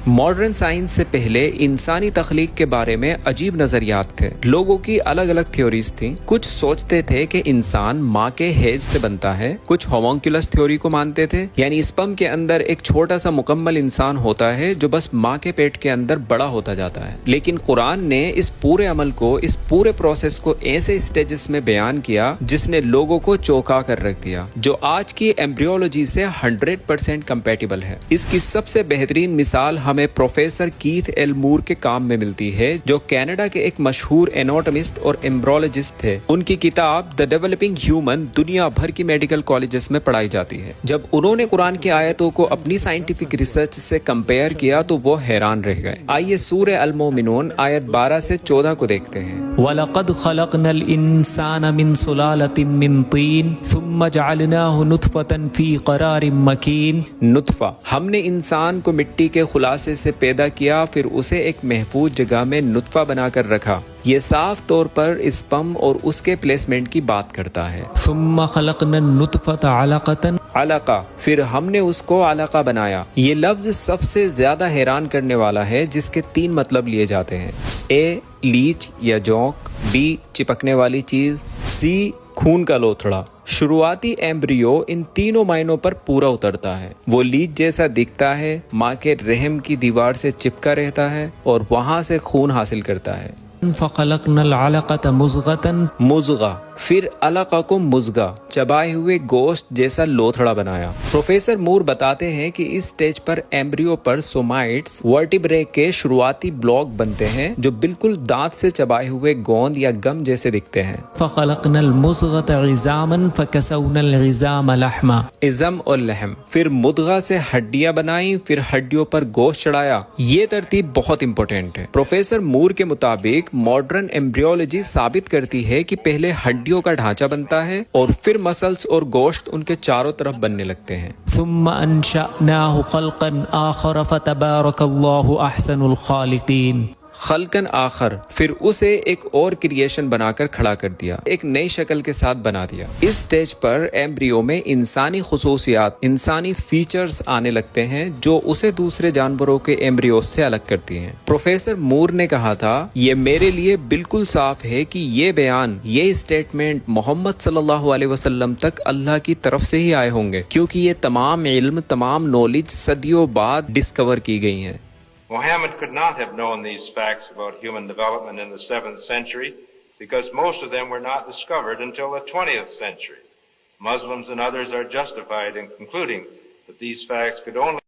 Modern science سے پہلے انسانی تخلیق کے بارے میں عجیب نظریات تھے. لوگوں کی الگ الگ تھیوریز تھیں. کچھ سوچتے تھے کہ انسان ماں کے ہیج سے بنتا ہے. کچھ ہومونکولس تھیوری کو مانتے تھے، یعنی اسپم کے اندر ایک چھوٹا سا مکمل انسان ہوتا ہے جو بس ماں کے پیٹ کے اندر بڑا ہوتا جاتا ہے. لیکن قرآن نے اس پورے عمل کو، اس پورے پروسیس کو ایسے اسٹیجز میں بیان کیا جس نے لوگوں کو چونکا کر رکھ دیا، جو آج کی ایمبریولوجی سے 100% کمپیٹیبل ہے. اس کی سب سے بہترین مثال ہمیں پروفیسر کیتھ ایل مور کے کام میں ملتی ہے، جو کینیڈا کے ایک مشہور ایناٹومسٹ اور ایمبریولوجسٹ تھے. ان کی کتاب دی ڈیولپنگ ہیومن دنیا بھر کی میڈیکل کالجز میں پڑھائی جاتی ہے. جب انہوں نے قرآن کی آیتوں کو اپنی سائنٹیفک ریسرچ سے کمپیئر کیا تو وہ حیران رہ گئے. آئیے سورہ المومنون آیت 12 سے 14 کو دیکھتے ہیں. وَلَقَدْ خَلَقْنَا الْإِنسَانَ مِنْ سُلَالَةٍ مِّن طِينٍ ثُمَّ جَعَلْنَاهُ نُطْفَةً فِي قَرَارٍ مَّكِينٍ. نطفہ، ہم نے انسان کو مٹی کے خلاصے سے پیدا کیا، پھر اسے ایک محفوظ جگہ میں نطفہ بنا کر رکھا. یہ صاف طور پر اسپم اور اس کے پلیسمنٹ کی بات کرتا ہے. ثُمَّ خَلَقْنَا النُّطْفَةَ عَلَقَةً. علقہ، پھر ہم نے اس کو علقہ بنایا. یہ لفظ سب سے زیادہ حیران کرنے والا ہے، جس کے 3 مطلب لیے جاتے ہیں. اے لیچ یا جونک، بی چپکنے والی چیز، سی خون کا لوتھڑا. شروعاتی ایمبریو ان تینوں معنوں پر پورا اترتا ہے. وہ لیچ جیسا دکھتا ہے، ماں کے رحم کی دیوار سے چپکا رہتا ہے اور وہاں سے خون حاصل کرتا ہے. فَخَلَقْنَا الْعَلَقَةَ مُضْغَةً. مضغہ، پھر علقہ کو مضغہ، چبائے ہوئے گوشت جیسا لوتھڑا بنایا. پروفیسر مور بتاتے ہیں کہ اس سٹیج پر ایمبریو پر سومائٹس ورٹیبرے کے شروعاتی بلاک بنتے ہیں، جو بالکل دانت سے چبائے ہوئے گوند یا گم جیسے دکھتے ہیں. فَخَلَقْنَا الْمُضْغَةَ عِظَامًا فَكَسَوْنَا الْعِظَامَ لَحْمًا. عظم اور لحم، پھر مضغہ سے ہڈیاں بنائیں، پھر ہڈیوں پر گوشت چڑھایا. یہ ترتیب بہت امپورٹنٹ ہے. پروفیسر مور کے مطابق ماڈرن ایمبریولوجی ثابت کرتی ہے کہ پہلے ہڈیوں کا ڈھانچہ بنتا ہے اور پھر مسلز اور گوشت ان کے چاروں طرف بننے لگتے ہیں. ثم انشأناه خلقا آخر فتبارك الله احسن الخالقین. خلقن آخر، پھر اسے ایک اور کریشن بنا کر کھڑا کر دیا، ایک نئی شکل کے ساتھ بنا دیا. اس سٹیج پر ایمبریو میں انسانی خصوصیات، انسانی فیچرز آنے لگتے ہیں جو اسے دوسرے جانوروں کے ایمبریوز سے الگ کرتی ہیں. پروفیسر مور نے کہا تھا، یہ میرے لیے بالکل صاف ہے کہ یہ بیان، یہ اسٹیٹمنٹ محمد صلی اللہ علیہ وسلم تک اللہ کی طرف سے ہی آئے ہوں گے، کیونکہ یہ تمام علم، تمام نالج صدیوں بعد ڈسکور کی گئی ہیں. Muhammad could not have known these facts about human development in the 7th century because most of them were not discovered until the 20th century. Muslims and others are justified in concluding that these facts could only